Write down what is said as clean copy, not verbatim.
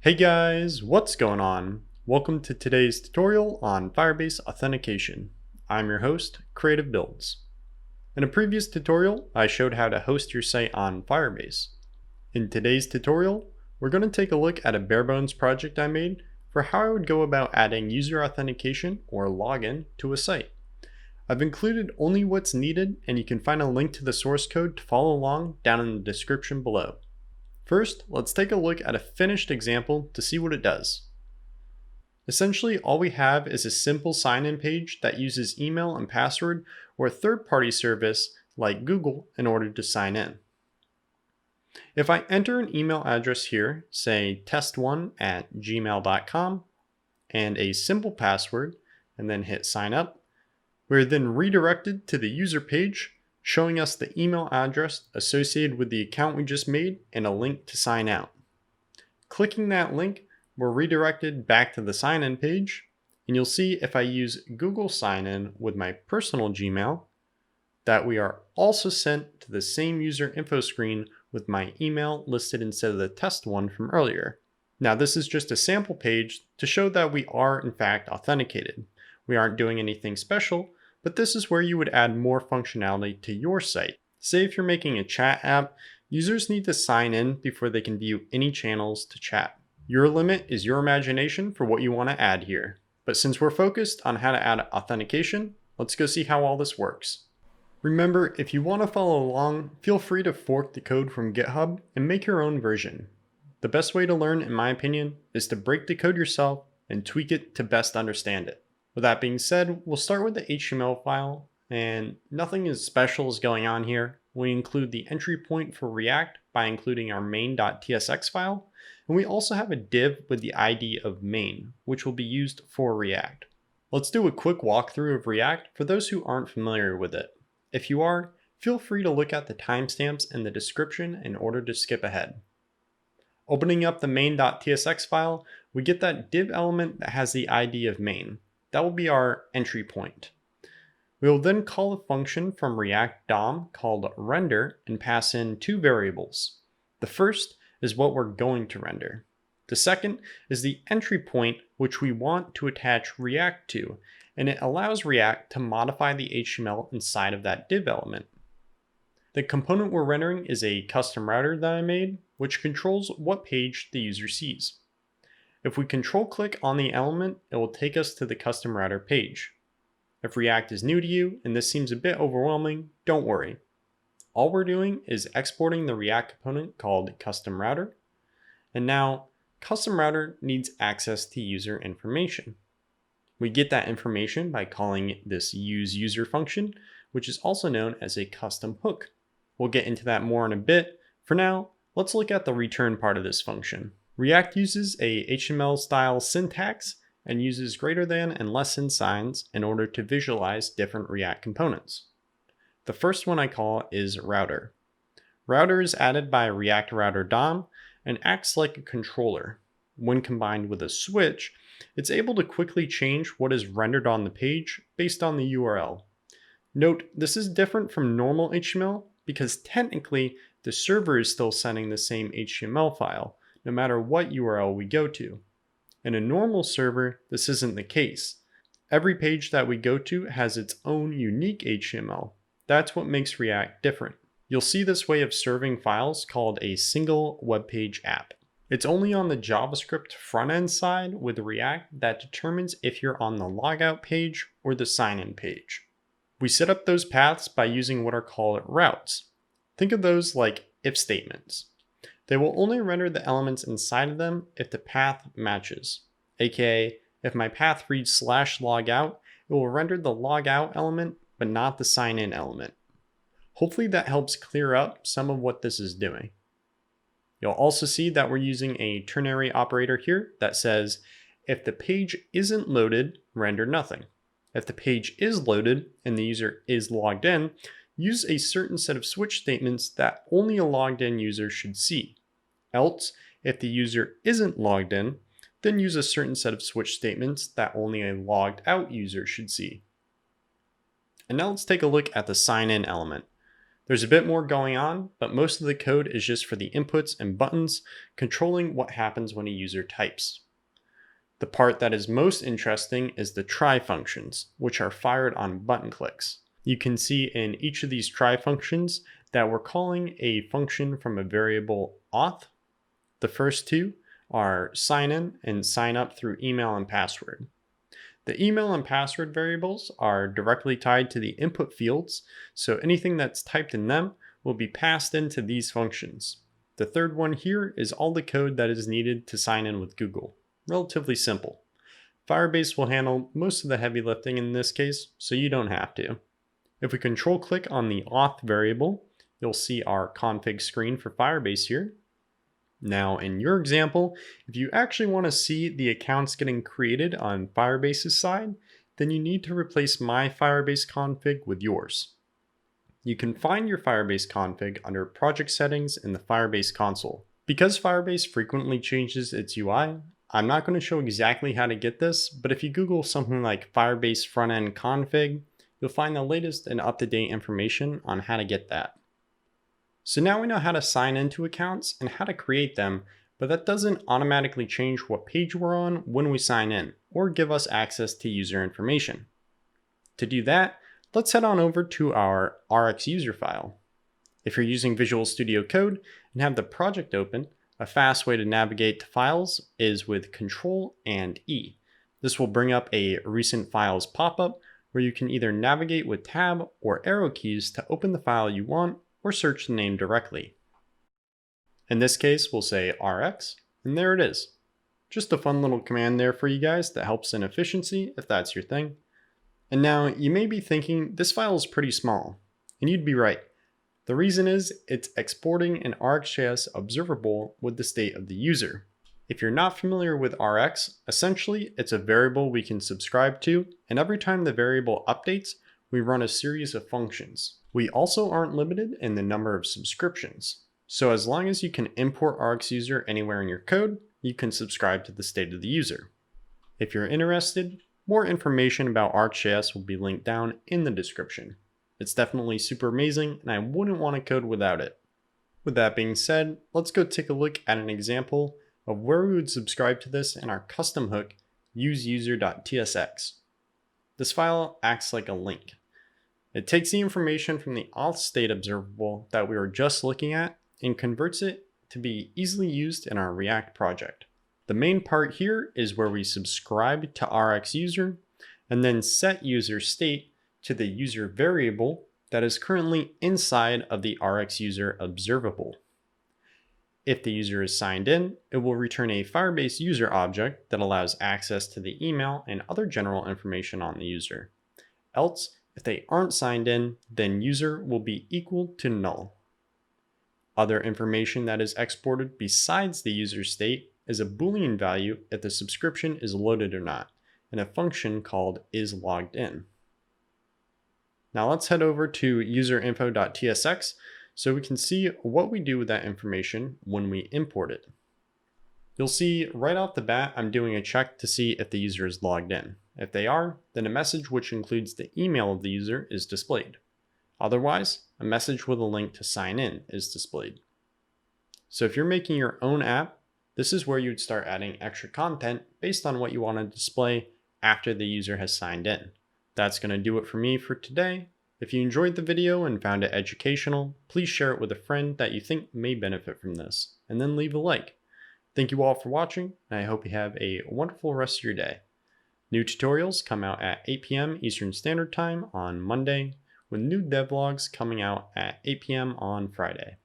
Hey guys, what's going on? Welcome to today's tutorial on Firebase authentication. I'm your host, Creative Builds. In a previous tutorial, I showed how to host your site on Firebase. In today's tutorial, we're going to take a look at a bare bones project I made for how I would go about adding user authentication or login to a site. I've included only what's needed, and you can find a link to the source code to follow along down in the description below. First, let's take a look at a finished example to see what it does. Essentially, all we have is a simple sign-in page that uses email and password or a third-party service like Google in order to sign in. If I enter an email address here, say test1@gmail.com, and a simple password, and then hit sign up, we're then redirected to the user page, showing us the email address associated with the account we just made and a link to sign out. Clicking that link, we're redirected back to the sign-in page, and you'll see if I use Google sign-in with my personal Gmail, that we are also sent to the same user info screen with my email listed instead of the test one from earlier. Now this is just a sample page to show that we are in fact authenticated. We aren't doing anything special, but this is where you would add more functionality to your site. Say if you're making a chat app, users need to sign in before they can view any channels to chat. Your limit is your imagination for what you want to add here. But since we're focused on how to add authentication, let's go see how all this works. Remember, if you want to follow along, feel free to fork the code from GitHub and make your own version. The best way to learn, in my opinion, is to break the code yourself and tweak it to best understand it. With that being said, we'll start with the HTML file, and nothing as special is going on here. We include the entry point for React by including our main.tsx file, and we also have a div with the ID of main, which will be used for React. Let's do a quick walkthrough of React for those who aren't familiar with it. If you are, feel free to look at the timestamps in the description in order to skip ahead. Opening up the main.tsx file, we get that div element that has the ID of main. That will be our entry point. We will then call a function from React DOM called render and pass in two variables. The first is what we're going to render. The second is the entry point which we want to attach React to, and it allows React to modify the HTML inside of that div element. The component we're rendering is a custom router that I made, which controls what page the user sees. If we control click on the element, it will take us to the custom router page. If React is new to you and this seems a bit overwhelming, don't worry. All we're doing is exporting the React component called custom router. And now custom router needs access to user information. We get that information by calling this useUser function, which is also known as a custom hook. We'll get into that more in a bit. For now, let's look at the return part of this function. React uses a HTML style syntax and uses greater than and less than signs in order to visualize different React components. The first one I call is router. Router is added by React Router DOM and acts like a controller. When combined with a switch, it's able to quickly change what is rendered on the page based on the URL. Note, this is different from normal HTML because technically the server is still sending the same HTML file, no matter what URL we go to. In a normal server, this isn't the case. Every page that we go to has its own unique HTML. That's what makes React different. You'll see this way of serving files called a single web page app. It's only on the JavaScript front-end side with React that determines if you're on the logout page or the sign-in page. We set up those paths by using what are called routes. Think of those like if statements. They will only render the elements inside of them if the path matches. AKA, if my path reads /logout, it will render the logout element, but not the sign in element. Hopefully that helps clear up some of what this is doing. You'll also see that we're using a ternary operator here that says, if the page isn't loaded, render nothing. If the page is loaded and the user is logged in, use a certain set of switch statements that only a logged in user should see. Else, if the user isn't logged in, then use a certain set of switch statements that only a logged out user should see. And now let's take a look at the sign in element. There's a bit more going on, but most of the code is just for the inputs and buttons, controlling what happens when a user types. The part that is most interesting is the try functions, which are fired on button clicks. You can see in each of these try functions that we're calling a function from a variable auth. The first two are sign in and sign up through email and password. The email and password variables are directly tied to the input fields, so anything that's typed in them will be passed into these functions. The third one here is all the code that is needed to sign in with Google. Relatively simple. Firebase will handle most of the heavy lifting in this case, so you don't have to. If we control click on the auth variable, you'll see our config screen for Firebase here. Now in your example, if you actually want to see the accounts getting created on Firebase's side, then you need to replace my Firebase config with yours. You can find your Firebase config under project settings in the Firebase console. Because Firebase frequently changes its UI, I'm not going to show exactly how to get this, but if you Google something like Firebase front-end config, you'll find the latest and up-to-date information on how to get that. So now we know how to sign into accounts and how to create them, but that doesn't automatically change what page we're on when we sign in, or give us access to user information. To do that, let's head on over to our RxUser file. If you're using Visual Studio Code and have the project open, a fast way to navigate to files is with Control and E. This will bring up a recent files pop-up where you can either navigate with tab or arrow keys to open the file you want or search the name directly. In this case, we'll say Rx, and there it is. Just a fun little command there for you guys that helps in efficiency if that's your thing. And now you may be thinking this file is pretty small, and you'd be right. The reason is it's exporting an RxJS observable with the state of the user. If you're not familiar with Rx, essentially it's a variable we can subscribe to, and every time the variable updates, we run a series of functions. We also aren't limited in the number of subscriptions. So as long as you can import RxUser anywhere in your code, you can subscribe to the state of the user. If you're interested, more information about RxJS will be linked down in the description. It's definitely super amazing, and I wouldn't want to code without it. With that being said, let's go take a look at an example of where we would subscribe to this in our custom hook, useuser.tsx. This file acts like a link. It takes the information from the auth state observable that we were just looking at and converts it to be easily used in our React project. The main part here is where we subscribe to RxUser and then set user state to the user variable that is currently inside of the RxUser observable. If the user is signed in, it will return a Firebase user object that allows access to the email and other general information on the user. Else, if they aren't signed in, then user will be equal to null. Other information that is exported besides the user state is a Boolean value if the subscription is loaded or not, and a function called isLoggedIn. Now let's head over to userinfo.tsx so we can see what we do with that information when we import it. You'll see right off the bat, I'm doing a check to see if the user is logged in. If they are, then a message which includes the email of the user is displayed. Otherwise, a message with a link to sign in is displayed. So if you're making your own app, this is where you'd start adding extra content based on what you want to display after the user has signed in. That's going to do it for me for today. If you enjoyed the video and found it educational, please share it with a friend that you think may benefit from this, and then leave a like. Thank you all for watching, and I hope you have a wonderful rest of your day. New tutorials come out at 8 p.m. Eastern Standard Time on Monday, with new devlogs coming out at 8 p.m. on Friday.